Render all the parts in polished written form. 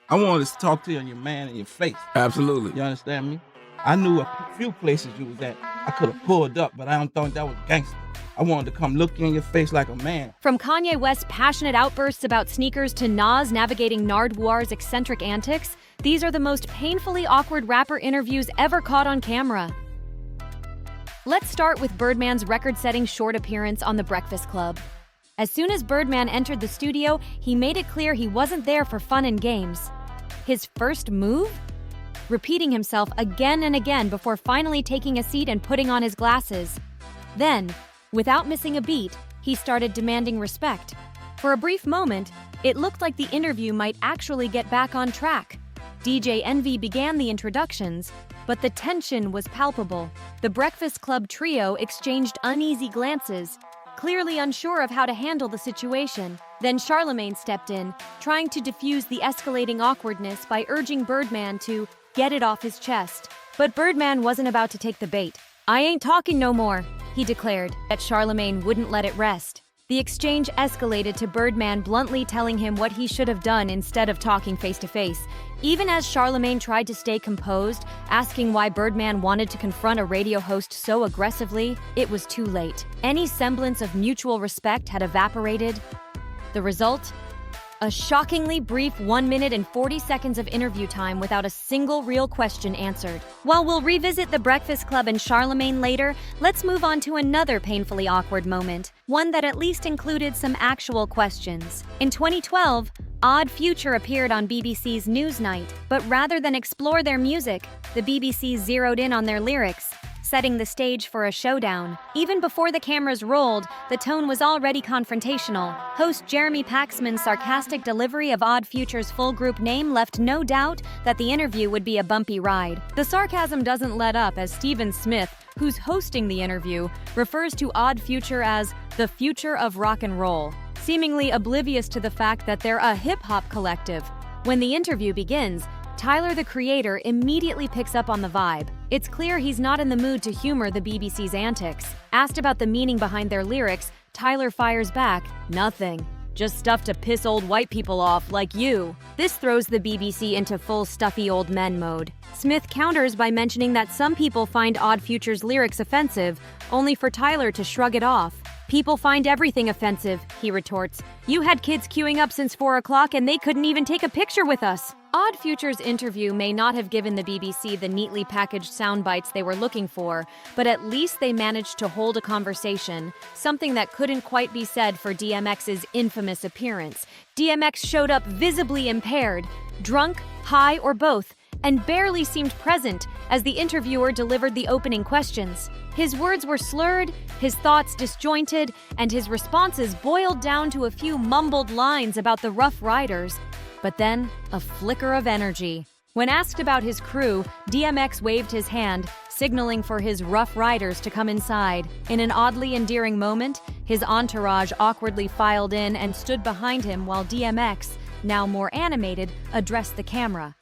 I wanted to talk to you and your man in your face. Absolutely. You understand me? I knew a few places you was at. I could have pulled up, but I don't think that was gangster. I wanted to come look you in your face like a man. From Kanye West's passionate outbursts about sneakers to Nas navigating Nardwuar's eccentric antics, these are the most painfully awkward rapper interviews ever caught on camera. Let's start with Birdman's record-setting short appearance on The Breakfast Club. As soon as Birdman entered the studio, he made it clear he wasn't there for fun and games. His first move? Repeating himself again and again before finally taking a seat and putting on his glasses. Then, without missing a beat, he started demanding respect. For a brief moment, it looked like the interview might actually get back on track. DJ Envy began the introductions, but the tension was palpable. The Breakfast Club trio exchanged uneasy glances, clearly unsure of how to handle the situation. Then Charlemagne stepped in, trying to diffuse the escalating awkwardness by urging Birdman to get it off his chest. But Birdman wasn't about to take the bait. "I ain't talking no more," he declared, but Charlemagne wouldn't let it rest. The exchange escalated to Birdman bluntly telling him what he should have done instead of talking face-to-face. Even as Charlemagne tried to stay composed, asking why Birdman wanted to confront a radio host so aggressively, it was too late. Any semblance of mutual respect had evaporated. The result? A shockingly brief 1 minute and 40 seconds of interview time without a single real question answered. While we'll revisit The Breakfast Club and Charlemagne later, let's move on to another painfully awkward moment, one that at least included some actual questions. In 2012, Odd Future appeared on BBC's Newsnight, but rather than explore their music, the BBC zeroed in on their lyrics, setting the stage for a showdown. Even before the cameras rolled, the tone was already confrontational. Host Jeremy Paxman's sarcastic delivery of Odd Future's full group name left no doubt that the interview would be a bumpy ride. The sarcasm doesn't let up as Stephen Smith, who's hosting the interview, refers to Odd Future as the future of rock and roll, seemingly oblivious to the fact that they're a hip-hop collective. When the interview begins, Tyler, the creator, immediately picks up on the vibe. It's clear he's not in the mood to humor the BBC's antics. Asked about the meaning behind their lyrics, Tyler fires back, "Nothing. Just stuff to piss old white people off like you." This throws the BBC into full stuffy old men mode. Smith counters by mentioning that some people find Odd Future's lyrics offensive, only for Tyler to shrug it off. "People find everything offensive," he retorts. "You had kids queuing up since 4 o'clock and they couldn't even take a picture with us." Odd Future's interview may not have given the BBC the neatly packaged sound bites they were looking for, but at least they managed to hold a conversation, something that couldn't quite be said for DMX's infamous appearance. DMX showed up visibly impaired, drunk, high, or both, and barely seemed present as the interviewer delivered the opening questions. His words were slurred, his thoughts disjointed, and his responses boiled down to a few mumbled lines about the Rough Riders. But then, a flicker of energy. When asked about his crew, DMX waved his hand, signaling for his Rough Riders to come inside. In an oddly endearing moment, his entourage awkwardly filed in and stood behind him while DMX, now more animated, addressed the camera.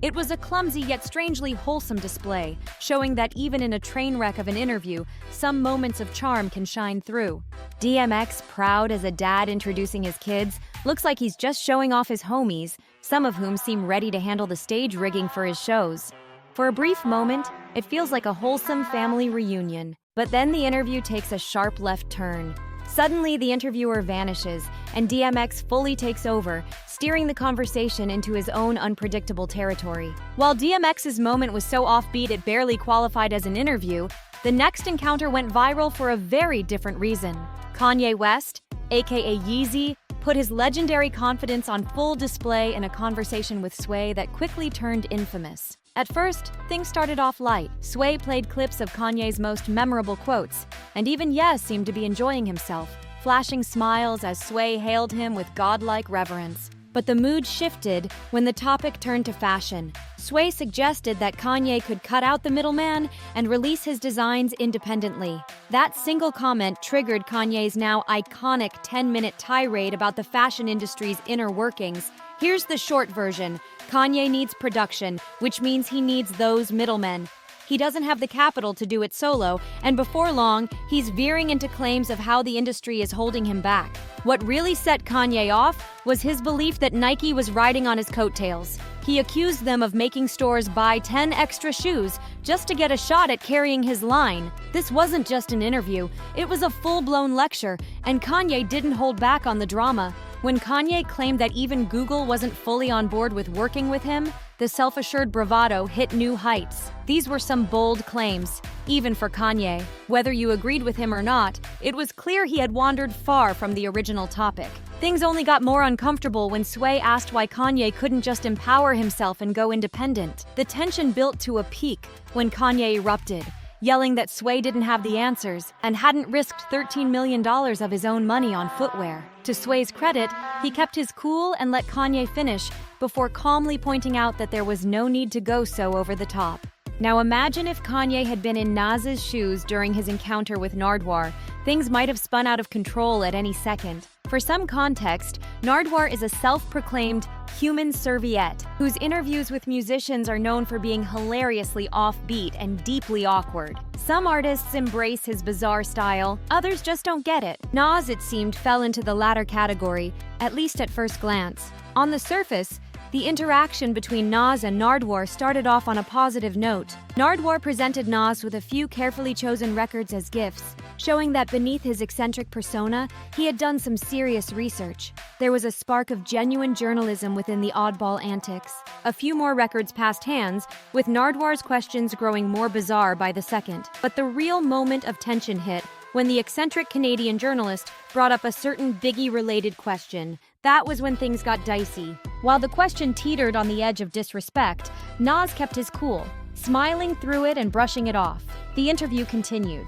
It was a clumsy yet strangely wholesome display, showing that even in a train wreck of an interview, some moments of charm can shine through. DMX, proud as a dad introducing his kids, looks like he's just showing off his homies, some of whom seem ready to handle the stage rigging for his shows. For a brief moment, it feels like a wholesome family reunion. But then the interview takes a sharp left turn. Suddenly, the interviewer vanishes, and DMX fully takes over, steering the conversation into his own unpredictable territory. While DMX's moment was so offbeat it barely qualified as an interview, the next encounter went viral for a very different reason. Kanye West, aka Yeezy, put his legendary confidence on full display in a conversation with Sway that quickly turned infamous. At first, things started off light. Sway played clips of Kanye's most memorable quotes, and even Yes seemed to be enjoying himself, flashing smiles as Sway hailed him with godlike reverence. But the mood shifted when the topic turned to fashion. Sway suggested that Kanye could cut out the middleman and release his designs independently. That single comment triggered Kanye's now iconic 10-minute tirade about the fashion industry's inner workings. Here's the short version. Kanye needs production, which means he needs those middlemen. He doesn't have the capital to do it solo, and before long, he's veering into claims of how the industry is holding him back. What really set Kanye off was his belief that Nike was riding on his coattails. He accused them of making stores buy 10 extra shoes just to get a shot at carrying his line. This wasn't just an interview, it was a full-blown lecture, and Kanye didn't hold back on the drama. When Kanye claimed that even Google wasn't fully on board with working with him, the self-assured bravado hit new heights. These were some bold claims, even for Kanye. Whether you agreed with him or not, it was clear he had wandered far from the original topic. Things only got more uncomfortable when Sway asked why Kanye couldn't just empower himself and go independent. The tension built to a peak when Kanye erupted, yelling that Sway didn't have the answers and hadn't risked $13 million of his own money on footwear. To Sway's credit, he kept his cool and let Kanye finish before calmly pointing out that there was no need to go so over the top. Now imagine if Kanye had been in Nas's shoes during his encounter with Nardwuar. Things might have spun out of control at any second. For some context, Nardwuar is a self-proclaimed human serviette whose interviews with musicians are known for being hilariously offbeat and deeply awkward. Some artists embrace his bizarre style, others just don't get it. Nas, it seemed, fell into the latter category, at least at first glance. On the surface, the interaction between Nas and Nardwuar started off on a positive note. Nardwuar presented Nas with a few carefully chosen records as gifts, showing that beneath his eccentric persona, he had done some serious research. There was a spark of genuine journalism within the oddball antics. A few more records passed hands, with Nardwuar's questions growing more bizarre by the second. But the real moment of tension hit when the eccentric Canadian journalist brought up a certain Biggie-related question. That was when things got dicey. While the question teetered on the edge of disrespect, Nas kept his cool, smiling through it and brushing it off. The interview continued.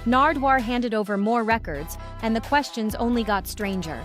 Nardwuar handed over more records, and the questions only got stranger.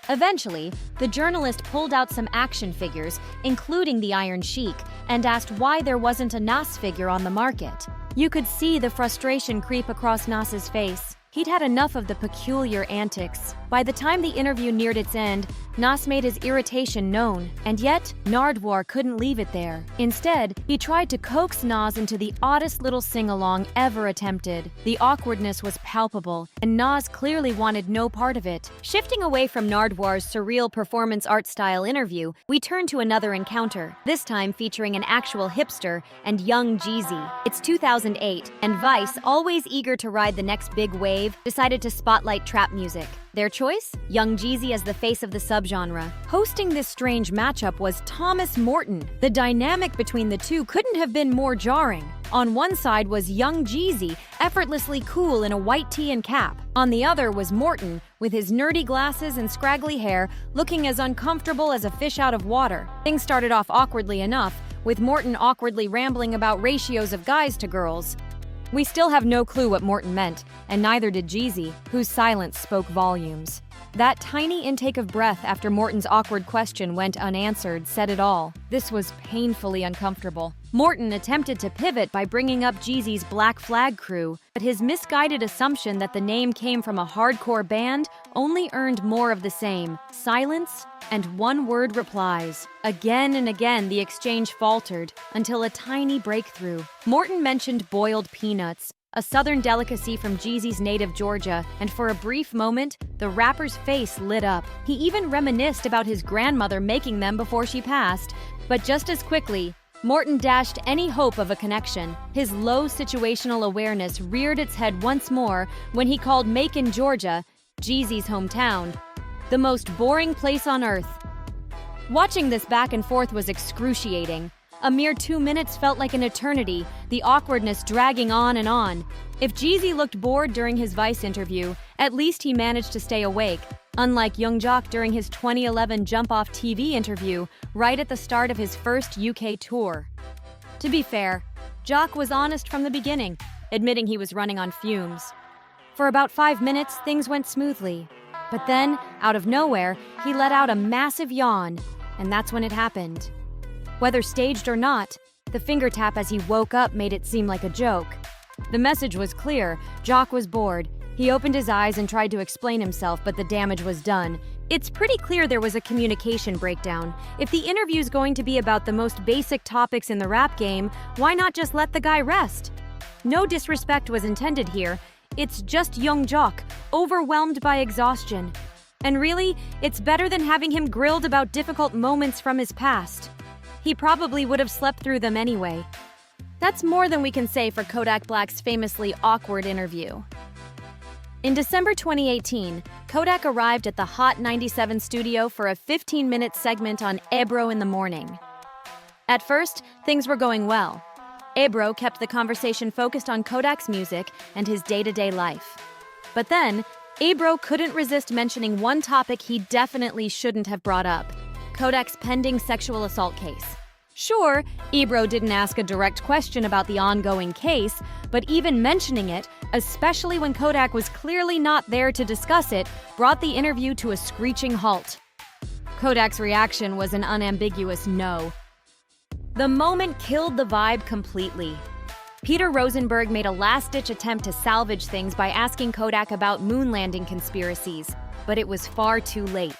Eventually, the journalist pulled out some action figures, including the Iron Sheik, and asked why there wasn't a Nas figure on the market. You could see the frustration creep across Nas's face. He'd had enough of the peculiar antics. By the time the interview neared its end, Nas made his irritation known, and yet Nardwuar couldn't leave it there. Instead, he tried to coax Nas into the oddest little sing-along ever attempted. The awkwardness was palpable, and Nas clearly wanted no part of it. Shifting away from Nardwuar's surreal performance art style interview, we turn to another encounter, this time featuring an actual hipster and young Jeezy. It's 2008, and Vice, always eager to ride the next big wave, decided to spotlight trap music. Their choice? Young Jeezy as the face of the subgenre. Hosting this strange matchup was Thomas Morton. The dynamic between the two couldn't have been more jarring. On one side was young Jeezy, effortlessly cool in a white tee and cap. On the other was Morton, with his nerdy glasses and scraggly hair, looking as uncomfortable as a fish out of water. Things started off awkwardly enough, with Morton awkwardly rambling about ratios of guys to girls. We still have no clue what Morton meant, and neither did Jeezy, whose silence spoke volumes. That tiny intake of breath after Morton's awkward question went unanswered said it all. This was painfully uncomfortable. Morton attempted to pivot by bringing up Jeezy's Black Flag crew, but his misguided assumption that the name came from a hardcore band only earned more of the same: silence and one-word replies. Again and again, the exchange faltered until a tiny breakthrough. Morton mentioned boiled peanuts, a southern delicacy from Jeezy's native Georgia, and for a brief moment, the rapper's face lit up. He even reminisced about his grandmother making them before she passed, but just as quickly, Morton dashed any hope of a connection. His low situational awareness reared its head once more when he called Macon, Georgia, Jeezy's hometown, the most boring place on earth. Watching this back and forth was excruciating. A mere 2 minutes felt like an eternity, the awkwardness dragging on and on. If Jeezy looked bored during his Vice interview, at least he managed to stay awake, unlike Young Jock during his 2011 Jump Off TV interview right at the start of his first UK tour. To be fair, Jock was honest from the beginning, admitting he was running on fumes. For about 5 minutes, things went smoothly. But then, out of nowhere, he let out a massive yawn, and that's when it happened. Whether staged or not, the finger tap as he woke up made it seem like a joke. The message was clear. Jock was bored. He opened his eyes and tried to explain himself, but the damage was done. It's pretty clear there was a communication breakdown. If the interview's going to be about the most basic topics in the rap game, why not just let the guy rest? No disrespect was intended here. It's just young Jock, overwhelmed by exhaustion. And really, it's better than having him grilled about difficult moments from his past. He probably would have slept through them anyway. That's more than we can say for Kodak Black's famously awkward interview. In December 2018, Kodak arrived at the Hot 97 studio for a 15-minute segment on Ebro in the Morning. At first, things were going well. Ebro kept the conversation focused on Kodak's music and his day-to-day life. But then, Ebro couldn't resist mentioning one topic he definitely shouldn't have brought up: Kodak's pending sexual assault case. Sure, Ebro didn't ask a direct question about the ongoing case, but even mentioning it, especially when Kodak was clearly not there to discuss it, brought the interview to a screeching halt. Kodak's reaction was an unambiguous no. The moment killed the vibe completely. Peter Rosenberg made a last-ditch attempt to salvage things by asking Kodak about moon landing conspiracies, but it was far too late.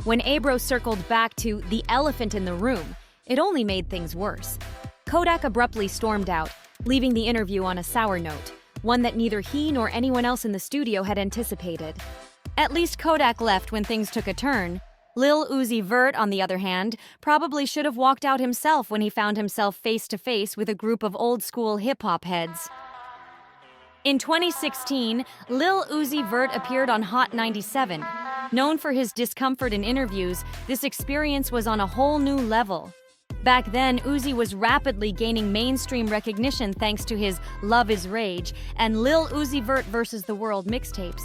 When Ebro circled back to the elephant in the room, it only made things worse. Kodak abruptly stormed out, leaving the interview on a sour note, one that neither he nor anyone else in the studio had anticipated. At least Kodak left when things took a turn. Lil Uzi Vert, on the other hand, probably should have walked out himself when he found himself face-to-face with a group of old-school hip-hop heads. In 2016, Lil Uzi Vert appeared on Hot 97. Known for his discomfort in interviews, this experience was on a whole new level. Back then, Uzi was rapidly gaining mainstream recognition thanks to his Love is Rage and Lil Uzi Vert vs. the World mixtapes.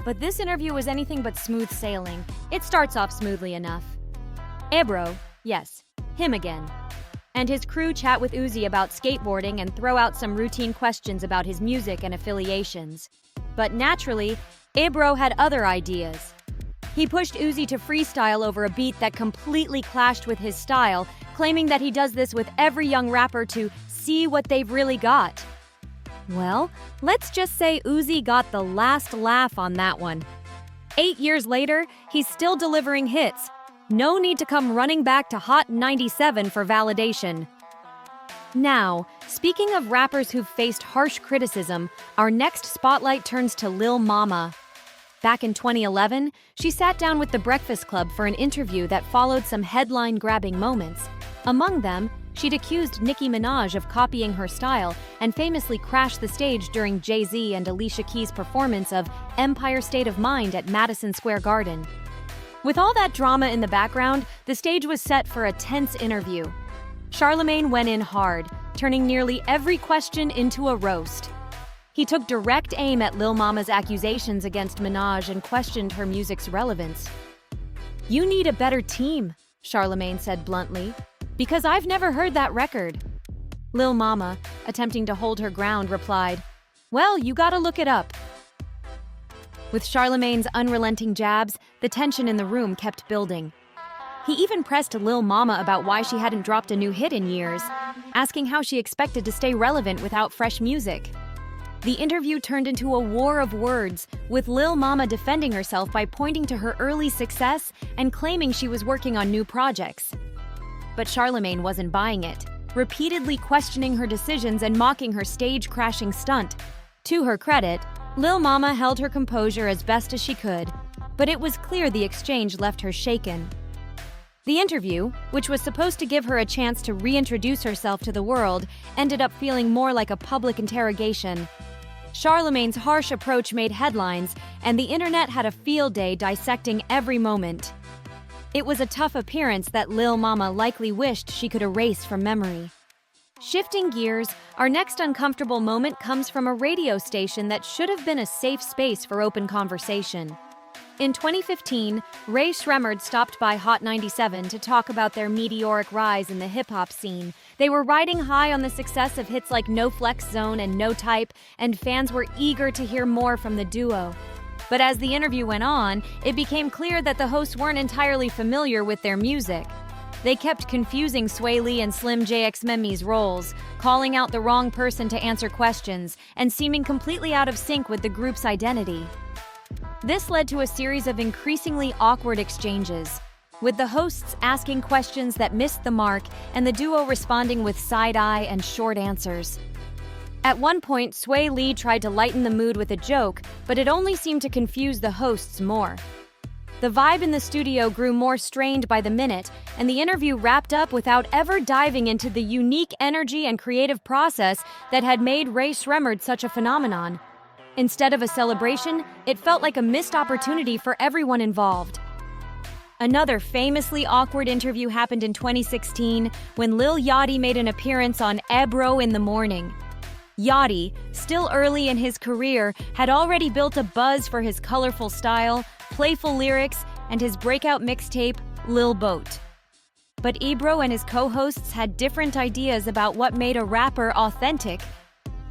But this interview was anything but smooth sailing. It starts off smoothly enough. Ebro, yes, him again, and his crew chat with Uzi about skateboarding and throw out some routine questions about his music and affiliations. But naturally, Ebro had other ideas. He pushed Uzi to freestyle over a beat that completely clashed with his style, claiming that he does this with every young rapper to see what they've really got. Well, let's just say Uzi got the last laugh on that one. 8 years later, he's still delivering hits. No need to come running back to Hot 97 for validation. Now, speaking of rappers who've faced harsh criticism, our next spotlight turns to Lil Mama. Back in 2011, she sat down with The Breakfast Club for an interview that followed some headline-grabbing moments. Among them, she'd accused Nicki Minaj of copying her style and famously crashed the stage during Jay-Z and Alicia Keys' performance of Empire State of Mind at Madison Square Garden. With all that drama in the background, the stage was set for a tense interview. Charlemagne went in hard, turning nearly every question into a roast. He took direct aim at Lil Mama's accusations against Minaj and questioned her music's relevance. "You need a better team," Charlemagne said bluntly, "because I've never heard that record." Lil Mama, attempting to hold her ground, replied, "Well, you gotta look it up." With Charlemagne's unrelenting jabs, the tension in the room kept building. He even pressed Lil Mama about why she hadn't dropped a new hit in years, asking how she expected to stay relevant without fresh music. The interview turned into a war of words, with Lil Mama defending herself by pointing to her early success and claiming she was working on new projects. But Charlemagne wasn't buying it, repeatedly questioning her decisions and mocking her stage-crashing stunt. To her credit, Lil Mama held her composure as best as she could, but it was clear the exchange left her shaken. The interview, which was supposed to give her a chance to reintroduce herself to the world, ended up feeling more like a public interrogation. Charlemagne's harsh approach made headlines, and the internet had a field day dissecting every moment. It was a tough appearance that Lil Mama likely wished she could erase from memory. Shifting gears, our next uncomfortable moment comes from a radio station that should have been a safe space for open conversation. In 2015, Ray Shremmerd stopped by Hot 97 to talk about their meteoric rise in the hip-hop scene. They were riding high on the success of hits like No Flex Zone and No Type, and fans were eager to hear more from the duo. But as the interview went on, it became clear that the hosts weren't entirely familiar with their music. They kept confusing Sway Lee and Slim JX Memmi's roles, calling out the wrong person to answer questions, and seeming completely out of sync with the group's identity. This led to a series of increasingly awkward exchanges, with the hosts asking questions that missed the mark and the duo responding with side-eye and short answers. At one point, Sway Lee tried to lighten the mood with a joke, but it only seemed to confuse the hosts more. The vibe in the studio grew more strained by the minute, and the interview wrapped up without ever diving into the unique energy and creative process that had made Ray Sremmurd such a phenomenon. Instead of a celebration, it felt like a missed opportunity for everyone involved. Another famously awkward interview happened in 2016 when Lil Yachty made an appearance on Ebro in the Morning. Yachty, still early in his career, had already built a buzz for his colorful style, playful lyrics, and his breakout mixtape, Lil Boat. But Ebro and his co-hosts had different ideas about what made a rapper authentic.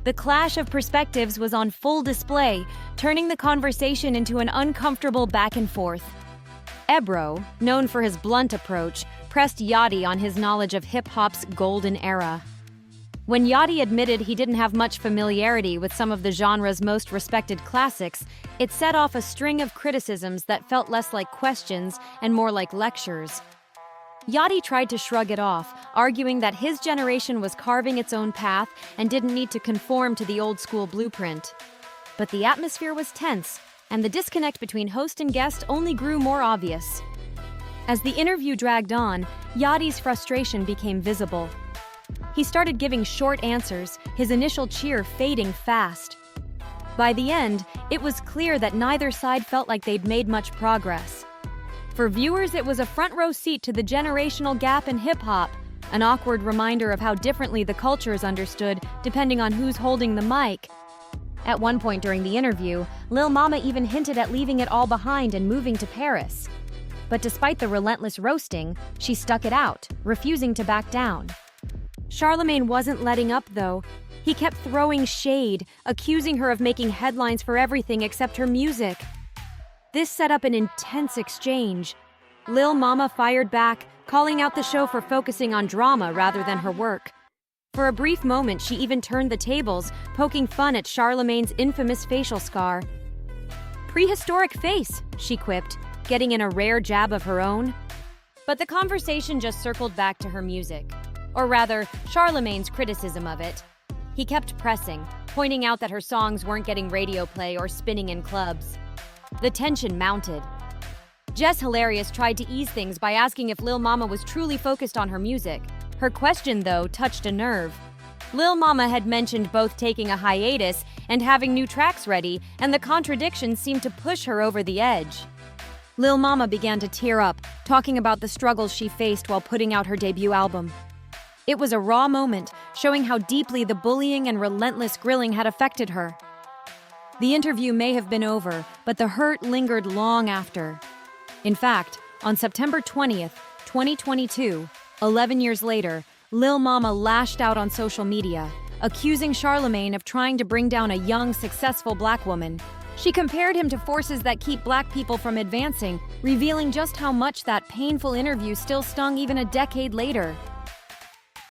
The clash of perspectives was on full display, turning the conversation into an uncomfortable back and forth. Ebro, known for his blunt approach, pressed Yachty on his knowledge of hip-hop's golden era. When Yachty admitted he didn't have much familiarity with some of the genre's most respected classics, it set off a string of criticisms that felt less like questions and more like lectures. Yachty tried to shrug it off, arguing that his generation was carving its own path and didn't need to conform to the old-school blueprint. But the atmosphere was tense, and the disconnect between host and guest only grew more obvious. As the interview dragged on, Yachty's frustration became visible. He started giving short answers, his initial cheer fading fast. By the end, it was clear that neither side felt like they'd made much progress. For viewers, it was a front-row seat to the generational gap in hip-hop, an awkward reminder of how differently the culture is understood depending on who's holding the mic. At one point during the interview, Lil Mama even hinted at leaving it all behind and moving to Paris. But despite the relentless roasting, she stuck it out, refusing to back down. Charlemagne wasn't letting up, though. He kept throwing shade, accusing her of making headlines for everything except her music. This set up an intense exchange. Lil Mama fired back, calling out the show for focusing on drama rather than her work. For a brief moment, she even turned the tables, poking fun at Charlemagne's infamous facial scar. "Prehistoric face," she quipped, getting in a rare jab of her own. But the conversation just circled back to her music. Or rather, Charlemagne's criticism of it. He kept pressing, pointing out that her songs weren't getting radio play or spinning in clubs. The tension mounted. Jess Hilarious tried to ease things by asking if Lil Mama was truly focused on her music. Her question, though, touched a nerve. Lil Mama had mentioned both taking a hiatus and having new tracks ready, and the contradiction seemed to push her over the edge. Lil Mama began to tear up, talking about the struggles she faced while putting out her debut album. It was a raw moment, showing how deeply the bullying and relentless grilling had affected her. The interview may have been over, but the hurt lingered long after. In fact, on September 20th, 2022, 11 years later, Lil Mama lashed out on social media, accusing Charlemagne of trying to bring down a young, successful black woman. She compared him to forces that keep black people from advancing, revealing just how much that painful interview still stung even a decade later.